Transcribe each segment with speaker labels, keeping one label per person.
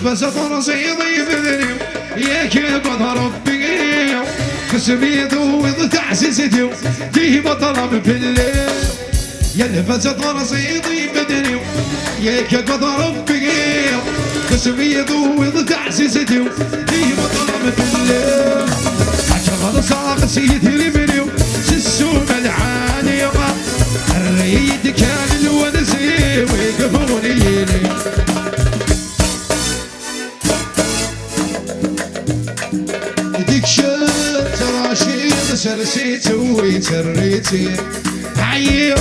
Speaker 1: يلبس رصيدي بدني ياك قد ربي كسبي ذوذ تعزيزتي دي بطلب في الليل يلبس رصيدي بدني ياك قد ربي كسبي ذوذ تعزيزتي دي بطلب في الليل عشان صاغ سيدي لمنيو سسوم العاني الريد كان الونسي ويقفوني لي ديك شت راشيد سرسيت ويتريتي عيب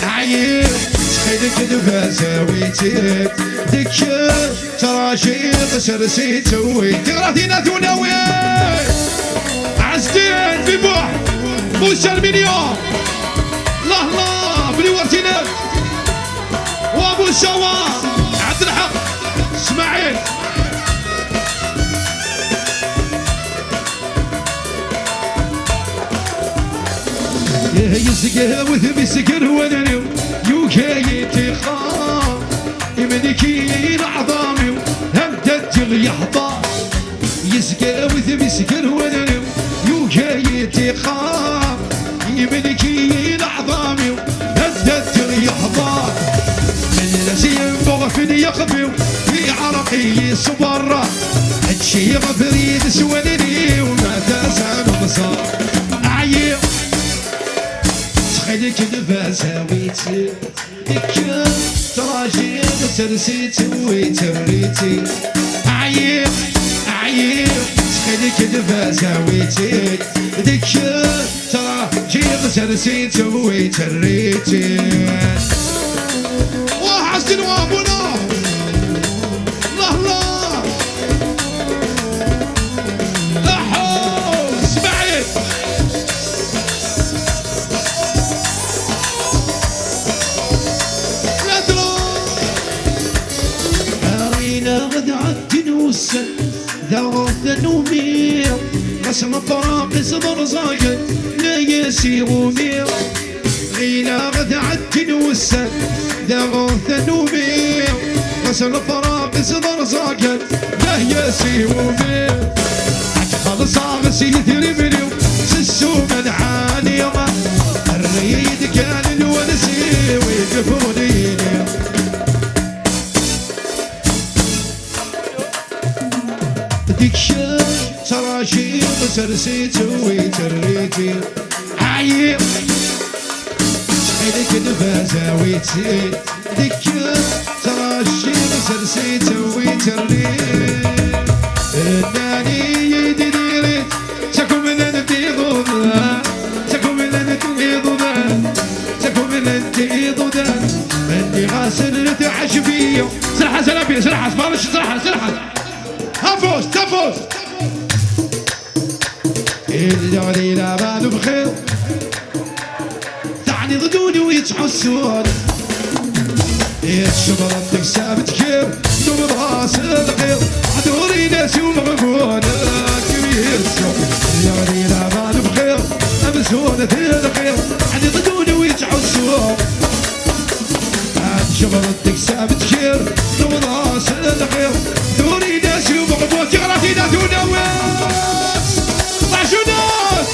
Speaker 1: عيب تخيلك دفا ساويتي ديك شت راشيد سرسيت ويتريتي ثوناوي عزتين في بوح موسى المليون الله الله بلي ورتينك وابو الشوار عبد الحق اسماعيل يسقى وثبي سكر ودني يوكايتي خام يملكين عظامي همدت يحضر يسقى وثبي سكر ودني يوكايتي خام يملكين عظامي همدت يحضر من لسيم بغفني يقبل في عرقي صبر هادشي غفريد سولني وما تسال مصار عيب خليك نفاسها ويتي ديك تراجي سرسيت ويتريتي عيب عيب خليك نفاسها ويتي ديك تراجي سرسيت ويتريتي وحسن وابونا الله الله لحو اسمعي غد عدن والسن ذا نومير قسم فراقس برزاق لا يسير مير غينا غد عدن والسن ذا نومير قسم فراقس برزاق لا يسير مير خلص عغسي يثربني سسوم العالية الريد كان الونسي ويقفوني ديك شاش تراشي سرسيت ويتريتي عيب شحيلك نفازة ويتي ديك تراشي سرسيت ويتريتي الناني يديريت تكون من الانتيضودا تكون من الانتيضودا تكون من الانتيضودا اني غاسل تعجبيه سرحة سلابية سرحة سبارش سرحة هفوز تفوز اللي لا بالو بخير تعني ضدوني ويتحسون الشبر عندك ثابت كيف دوم راس الغير عدوري ناسي ومغفون كبير اللي لا بالو بخير امسونة الغير تعني ضدوني ويتحسون الشبر عندك ثابت كيف دوم راس الغير دوري ناسي ومغفون جغرافي ناتونا واس طعشو ناس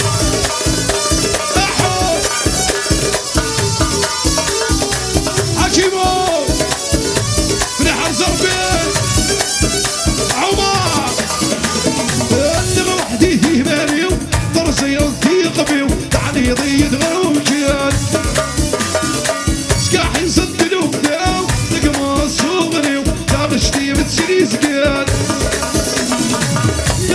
Speaker 1: احو حكيمو فرح الزربين عمر اللي وحدي فيه ماليو ضرسي وثيق بيو تعني ضيد غوكيان سكاحي صدلو بداو نقما صغريو تابشتي بتسري سكان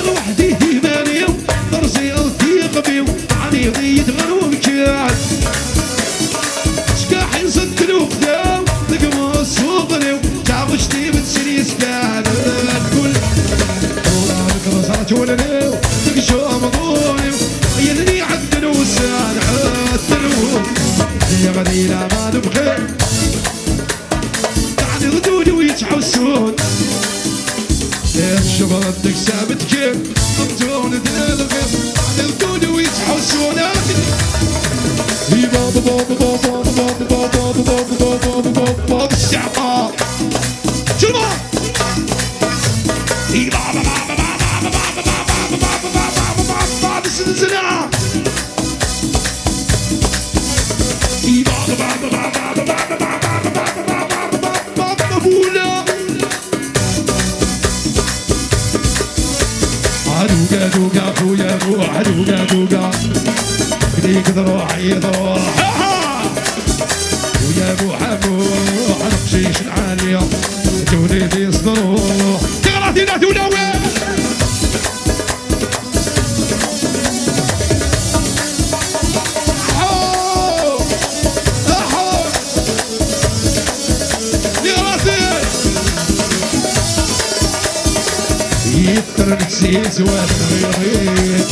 Speaker 1: لوحدي هيماني ضرسي وثيق بيو تعني ضيد غوكيان سكاحي صدلو بداو نقما صغريو تابشتي بتسري سكان الكل ورانك رصات ولنيو تقشو مضوني يلني عدن وسان عدنو يا غدينا ما نبخير تعني ردودي ويتحوسون الشبر عندك ثابت كيف ضمتون الغير تعني ردودي ويتحوسون بابا بابا بابا بابا بابا بابا بابا بابا الشعبان شنو الزلزلة بولا عدوقة دوقة خويا بو عدوقة دوقة بديك ضروح يضروح ويا بو حمو حنقشيش العالية تولي في صدروح تغراتي لا تولوي نسيت واتغيريت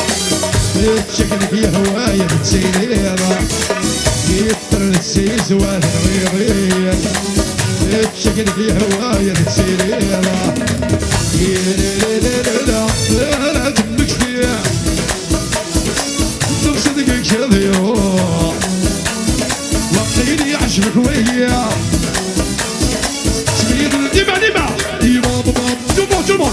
Speaker 1: تشكل في هواية بتسيريضة يطر نسيت واتغيريت تشكل في هواية بتسيريضة لا دمك فيها نصدقك شذيوع وقتيني عشمك ويا سميد ديما ديما ديما ديما ديما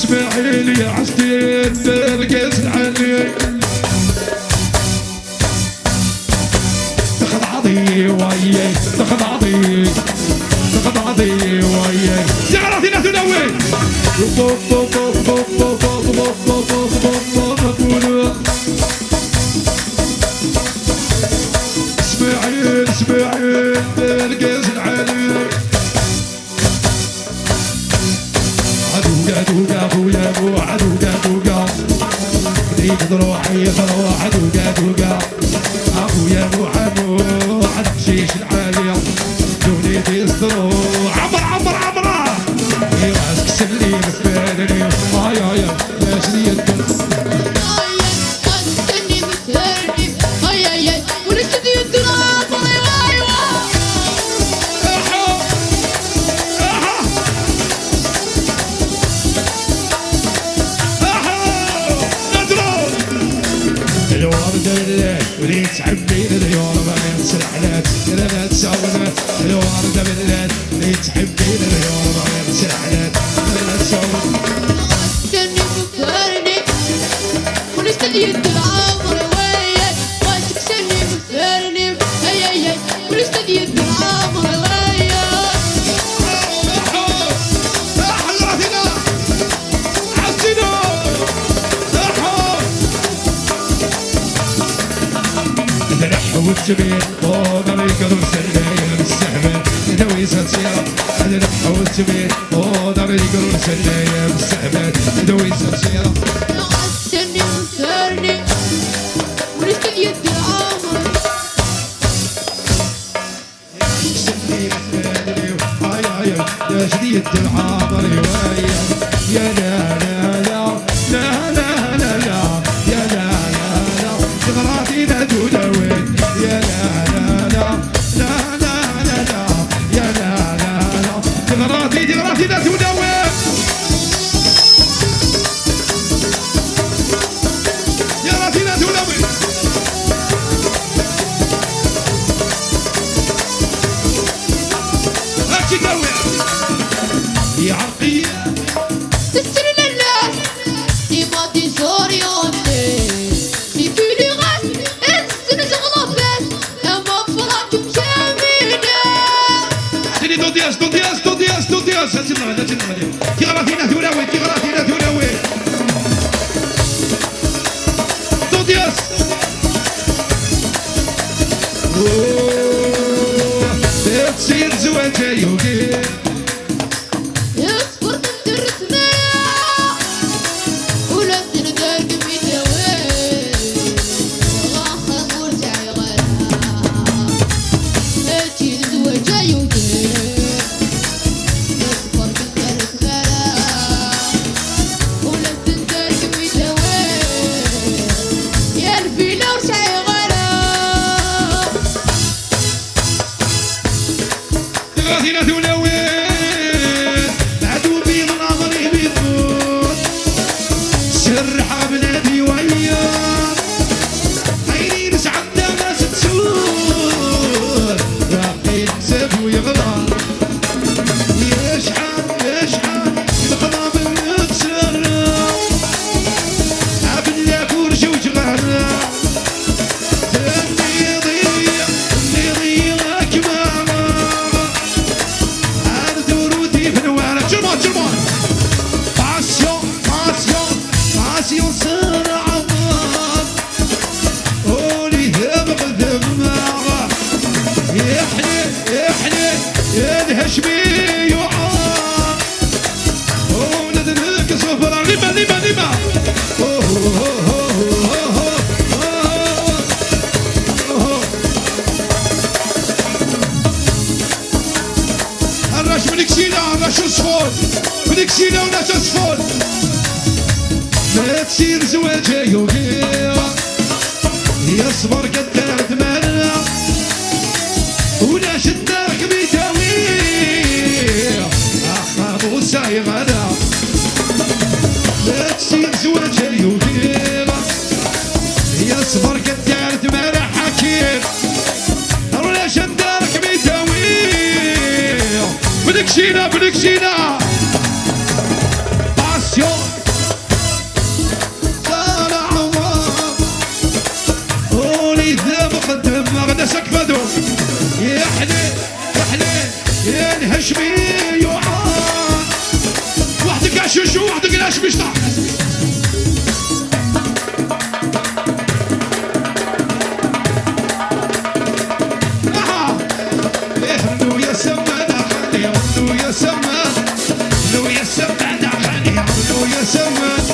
Speaker 1: اسماعيل يا عسكري الرقاص العالي تخضعضي وياي تخضعضي تخضعضي وياي تعرفي لا تنوي اسماعيل اسماعيل الرقاص العالي عدوقة دوقة خويا بو عدوقة دوقة بديك ضروحي ضروح عدوقة دوقة اخويا بو حمو حنقشيش العالية دوني في صدروح عمر عمر عمره راسك سلي مفادني هاي يا شريت وليت تحبين اليوم ما ينسرحلات انا ما تساونا الوردة بالليل وليت تحبين اليوم ما ينسرحلات انا ما تساونا
Speaker 2: استني مفكرني ونستني العمر وياك وانت تستني مفكرني اي ونستني العمر وياك
Speaker 1: حلاتنا عزنا والجبين فوق ما يقدر سليم السحبة دوي سلسلة النحو والجبين فوق ما يقدر سليم السحبة دوي سلسلة
Speaker 2: استني مفكرني ونستني العمر
Speaker 1: استني مفكرني هاي يا شديد العمر يا لا لا لا لا لا لا لا يا لا لا لا غراتي لا تدوي يا لا لا لا لا لا لا لا يا لا لا لا غراتي لا تدوي يا غراتي لا تدوي هاتي دوي يا عرقية
Speaker 2: تسر لله ديما دي زوريوني دي فيلي غاس السنة غلطت اما فراتم جميلة
Speaker 1: سيدي دو دياس دو دياس دو دياس دو دياس هاتينا هاتينا كي غراتينا ثولاوي كي غراتينا ثولاوي دو دياس تصير زواجة يوكي
Speaker 2: يصبر تدرسنا ولا تنقل بمية وين غاخر ورجع يغيرها هاتي الزواج يوكي يصبر تدرسنا
Speaker 1: تصفون ما تصير زواجه يوميا يصبر قدار ثمانية ولا شداك بيداوي أخا موسى يغنى ما تصير زواجه يوميا يصبر قدار ثمانية حكيم ولا شداك بيداوي بنكشينا بنكشينا باسيون غدا سكفدو يا حليل يا حليل يا الهشمي وحدك عشوشو وحدك الهشمي شطح اهلو يا سمان خلي اهلو يا سمان اهلو يا سمان خلي اهلو يا سمان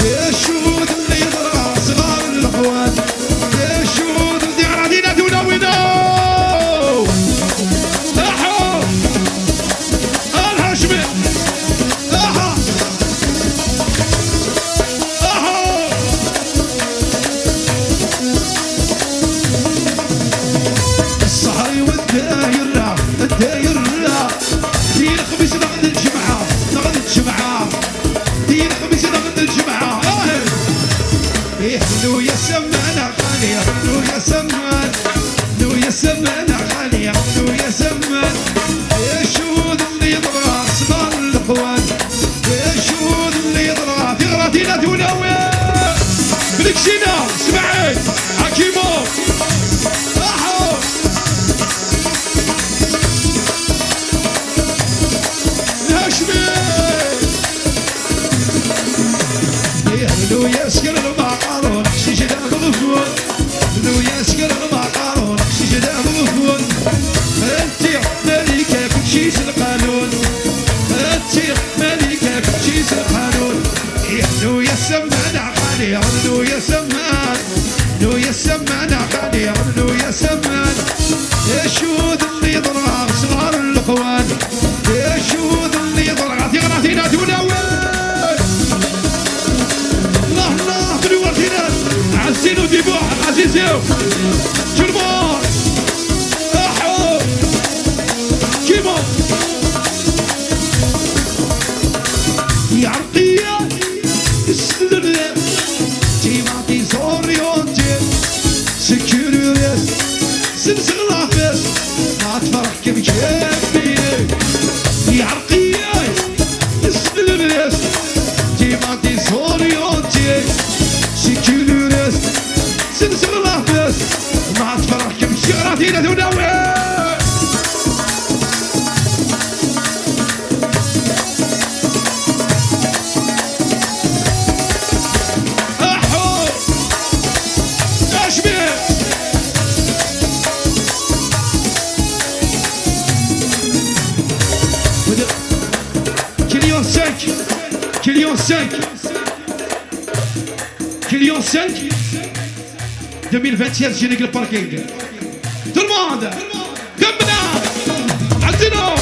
Speaker 1: يا الشهود اللي يضرع صغار الاخوان يا الشهود اللي عادينا لو يا سمان خالي لو يا سمان لو يا سمان خالي لو يا سمان يا شهود اللي يضرع صغار الاخوان يا شهود اللي يضرع في غراتينا دوناوي بنكشينا سمعي حكيمو احو الهاشمي لو يسكر المعقارون شجدا بغفون لو يسكر المعقارون شجدا بغفون انتي ملكة بتشيس القانون انتي ملكة بتشيس القانون لو يسمان عقالي لو يسمان لو يسمان عقالي لو يسمان يا شهود اللي يضرع صغار الاخوان يا شهود اللي يضرع في غراتينا دوناوي عزينو ديبوح عزيزيو شربون احو كيمو يا عرقية السلرية تيماتي زوريون جيب سكيوريس سلسل رافس ما تفرح كيف كيفي يا عرقية السلرية تيماتي زوريون جيب سكيوريس سلسل رافس ما تفرح كيف شغراتينا دوناوي Client 5 2021 جينيك الباركينج tout le monde دمنا عزينو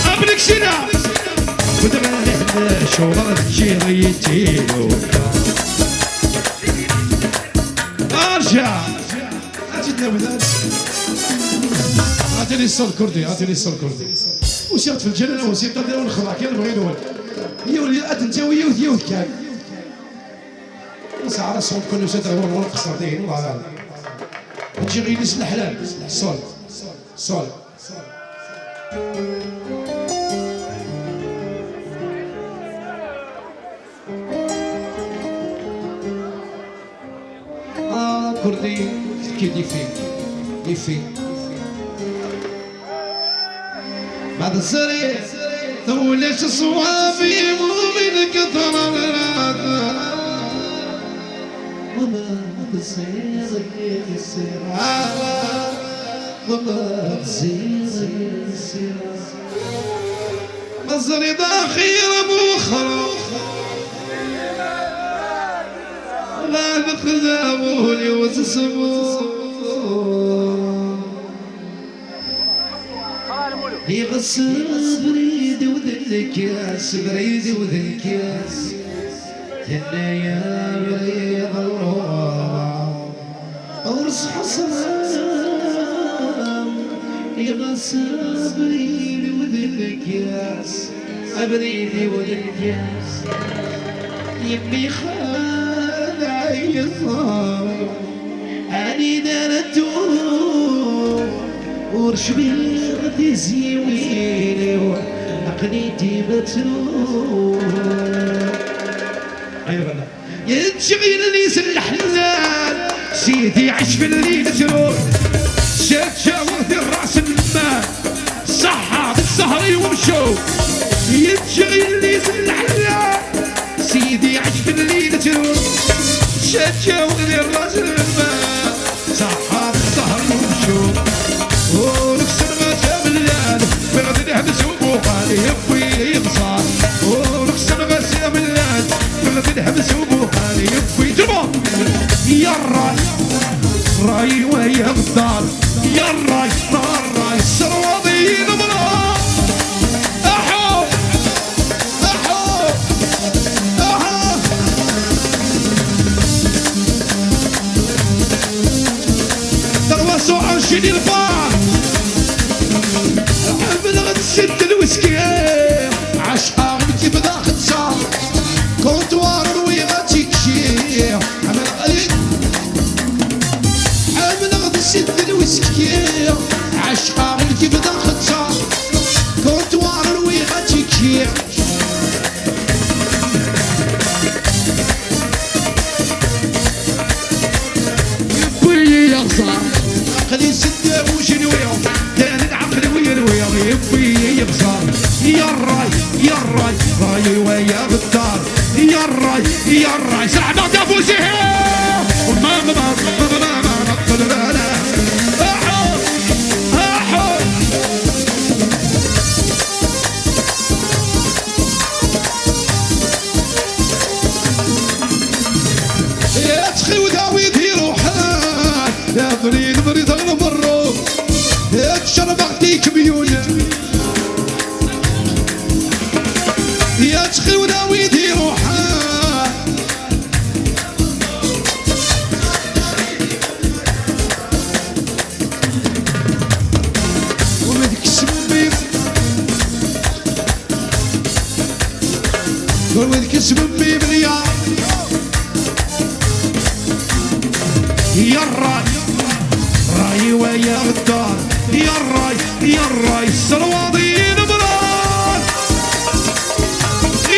Speaker 1: ابنكشينا ودمنا نحن شغل جيريتينو ارجع اجدنا ولاد اعطيني الصوت كردي اعطيني الصوت كردي وسيرت في الجنة وسيرت نديرو الخضع كان بغينو هي وليات انت ويا وذيوث كان ساعة الصوت كله ستغور ونقصر دين والله غالب نجي غير نسل الحلال صول صول كردي كي ديفي بعد السريع توليش صوابي من كثر الراد وما تصير السرعة وما تصير مصري داخل مخرج لا نخدموني وتسمو يغصب بريدي وذلكياس بريدي وذلكياس ثنيا بريد الله ورص حصان يغصب بريدي وذلكياس بريدي وذلكياس يمي خالع يصاب أني دارتو ورشبي غدي زيويني عقليتي متروح أيوة يتشغل لي سلحلال سيدي عش في الليل تروح شاوغ الراس الماء صحة بالسهري ومشو يتشغل لي سلحلال سيدي عش في الليل تروح شاوغ الراس الماء صحة بالسهري ومشو ونكسر ما تملان بغد نحبس وبوخالي يبوي يبصار ونكسر ما تملان بغد نحبس وبوخالي يبوي جربو يا راي ويا غدار يا راي السرواضي نبرا احو درباسو عرشيني البار بلغت سد الوسكي عشقا غبتي بداخل صار كونتوار الويغاتي كشي بلغت سد الوسكي عشقا غبتي بداخل صار كونتوار الويغاتي كشي يبوي يغصر عقلي سد وجنويو كان العقل وينويو يبوي يغصر يا راي ويا بالدار يا راي سعد دافوسي يا تخي وداوي في روحان يا بريد المرو يا تشرب اعطيك بيونه يا تخي وداوي في روحان ومدك سبب ومدك سبب بليا يا راي ويا غدار يا راي السرواضي نبران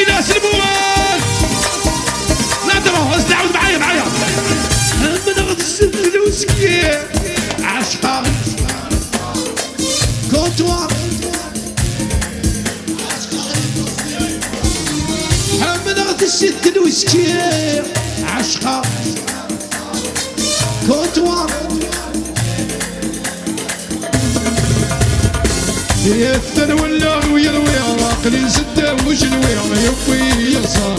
Speaker 1: إناس الموال لا تروح استعود معايا من غد الوسكي عشقا كونتوار من غد الوسكي عشقا كونتوار يثن ولا ويا عقلي سده وش الويا يبوي يغصر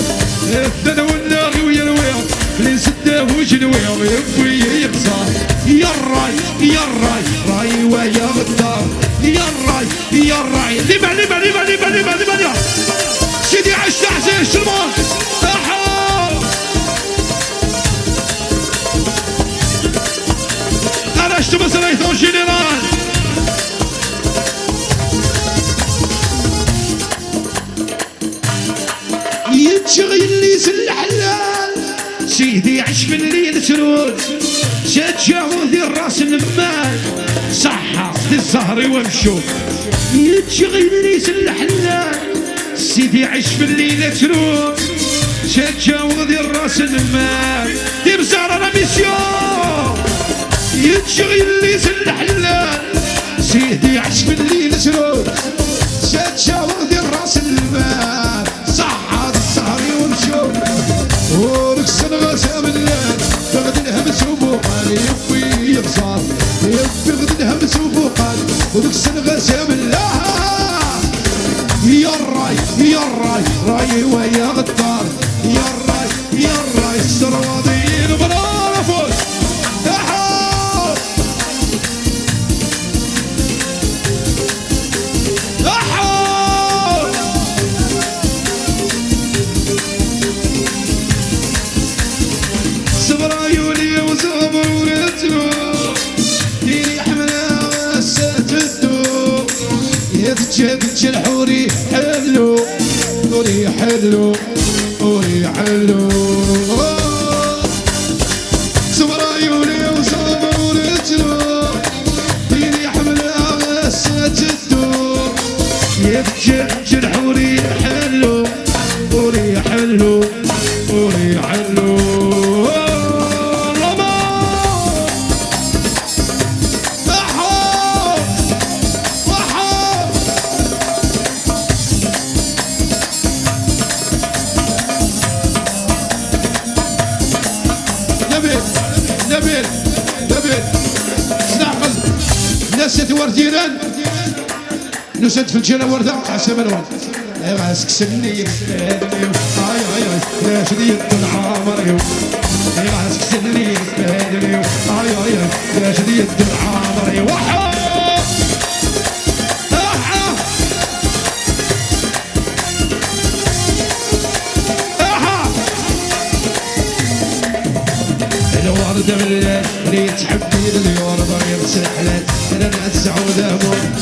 Speaker 1: يثن ولا ويا عقلي سده وش الويا يبوي يغصر يا راي ويا غدار يا راي لما سيدي عشت احسن شرمان انا اشتو مثلا يثون جنرال يتشغل لي الحلال سيدي عش في الليل ترول تجاوز الراس المال صحة الزهر ومشو يتشغل لي الحلال سيدي عش في الليل ترول تجاوز الراس المال دي بزارة لا ميسيون يتشغل لي الحلال سيدي عش في الليل ترول تجاوز الراس المال صحة السهر ومشو وركسن غسام الليل بغد الهمس وبوقالي يبوي يغصر بغد الهمس وبوقالي وركسن غسام الليل يا راي ويا غدار يا راي السرواضيين برافوس بنت الحوري حلو حوري حلو حوري حلو صبر عيوني وصبر ورجلو ديني حملها غسة الدور يا بنت الحوري حلو حوري حلو حوري حلو نسيت ورديران نسيت في الجنة وردة حسب الورد غاسك سني هاي هاي هاي لا شديد العمر يو غاسك سني هاي هاي هاي لا شديد العمر يو الوردة بالله اللي تحبي اليوردة يرسل حلال انا نعزع ودامون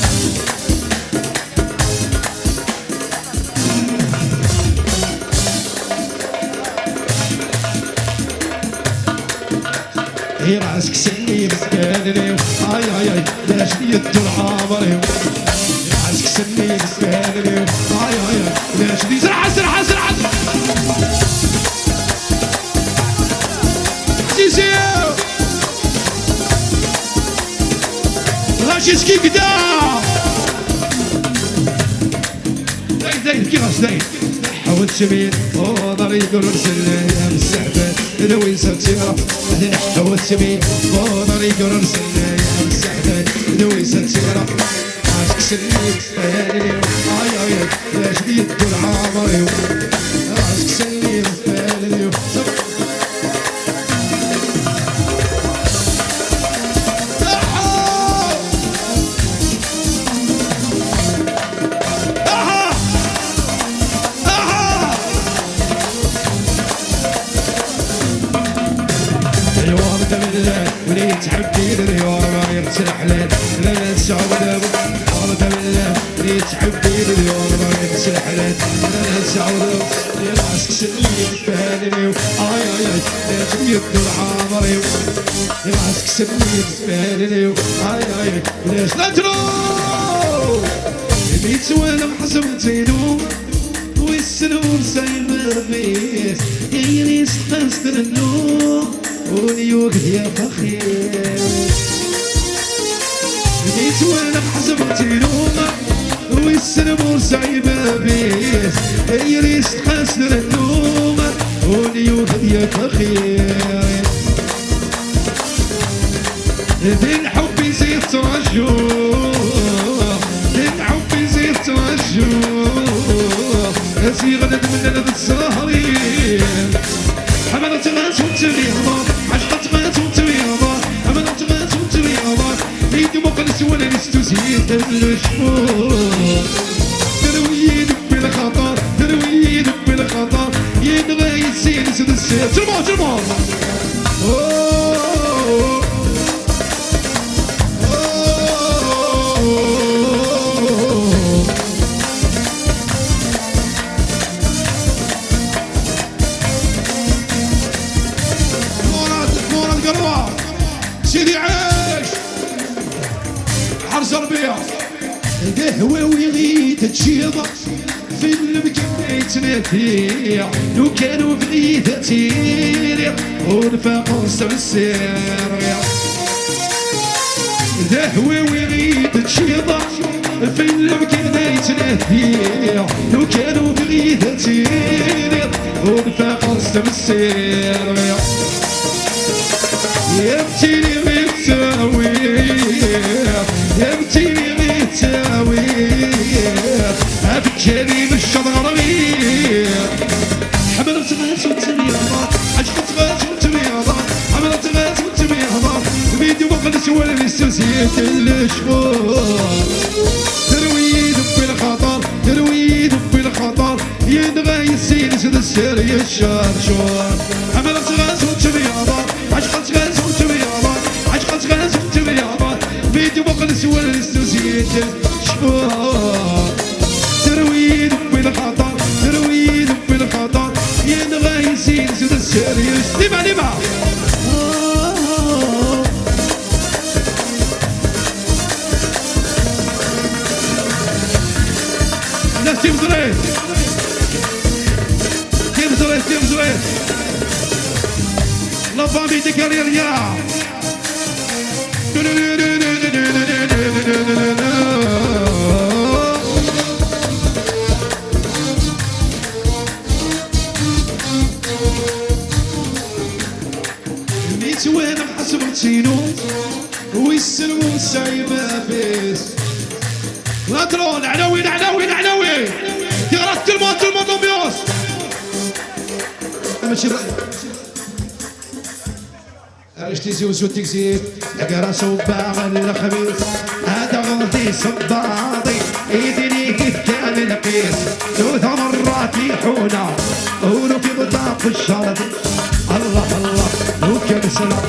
Speaker 1: هي راسك سني مسكاني هاي هاي هاي لا شديد العمر راسك سني مسكاني هاي هاي هاي لا شديد سرعة سرعة سرعة سيسيو غاشيسكي كدا زايد كيفاش زايد حاولت شمين وضري يقول رسل يا مستعبد لوين ساتيرة حاولت شمين وضري يقول رسل يا مستعبد لوين ساتيرة عاشق سنين فهالي هاي هاي لا شديد العمر عاشق سنين فهالي ولي تحبي اليوم ما يرسل حلال لا ننسى عودة وردة بالله ولي تحبي اليوم ما يرسل حلال لا ننسى عودة يا راسك سنين فهالي اي اي اي لا تبيض العمر يا راسك سنين فهالي اي اي ليش لا تروح بيت وانا محزمتينو والسنون سايب البيت هي اللي استقصد النوم وليوك يا فخير جيت وانا محزمتي نومة والسنبور سايبة بيت هي اللي استقصد النومة وليوك يا فخير بين حبي زيد ترجوع بين حبي زيد ترجوع اسي غدا نتمنى نتسهرين حملت غاز وتريضا عشقت غاز وتريضا حملت غاز وتريضا بيدي مقلس ولا نستزيد الشفور ترويد بالخطر ترويد بالخطر ينغى يسير سد السير ترمو ترمو سيدي عاش حرز ربيع قهوة ويغيد تشيض في المكان يتنافيع لو كانوا بغيد تيريع ونفاق السمسير قهوة ويغيد تشيض في المكان يتنافيع لو كانوا بغيد تيريع ونفاق السمسير يبتيني بالتاوي يبتيني بالتاوي أفكاري بالشضغربي حملت غاز وتريضا عشقت غاز وتريضا حملت غاز وتريضا بيدي مقلس ولا نستوسيت الشفور ترويد بالخطر ترويد بالخطر ينغى يسير سد السير الشرشور حملت غاز وتريضا عشقت غاز وتريضا عشقت غاز وتريضا بيدي مقلس ولا نستوسيت الشفور بالخطر ترويد بالخطر ينغى يزيد زود السيريوس لما لما ناس تيم زريت تيم زريت تيم زريت لا فامي دي كاريريا ميت وين حسب تينو ويسلموا سايبه بيس لا ترون عناوين عناوين عناوين تغرق الموت الموت ماشي عشتي زوز وتكزيد اقرا صباغ الخبيث هذا غلطي صباطي ايدي كان القيس ثلاث مرات يحونا ولو في بطاق الشرط الله الله لو كان سلام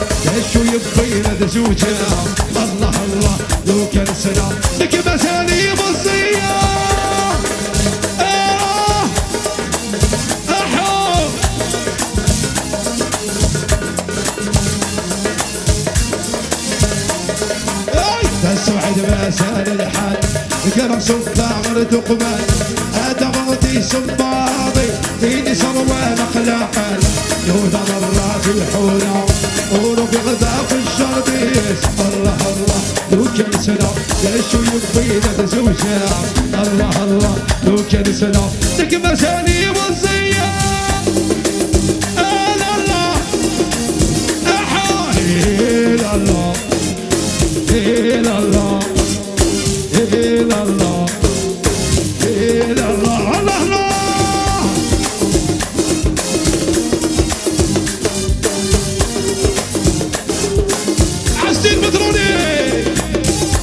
Speaker 1: شو يبين ذا زوجنا الله الله لو كان سلام لك مسالي بصيه تسعد مسال الحال كرم صباغ تقبل هذا غلطي صباغي ايدي صروان اخلاقا يوث مرات الحوله ورفي غذا في الشربيس الله الله لو كان سلام ليش يبين ذا زوجها الله الله لو كان سلام لك مسالي وصيه الله الله احايل الله إلى الله إلى الله إلى الله الله الله عزتي البترولي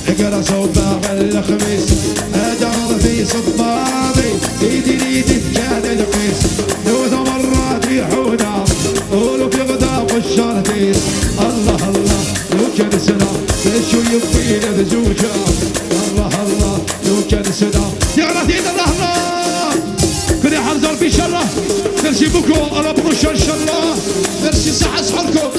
Speaker 1: اقرا صباغ الخميس ادار في صباغي ايدي كان القيس ثلاث مرات يحونا ولو في غدا والشرطيس الله الله لو كان سلام شو يبين ذا زوجها الله الله لو كان سلام يا رهيد الله الله كل حنزل في شره ميرسي بوكو على بروش ان شاء الله ميرسي صحة صحركم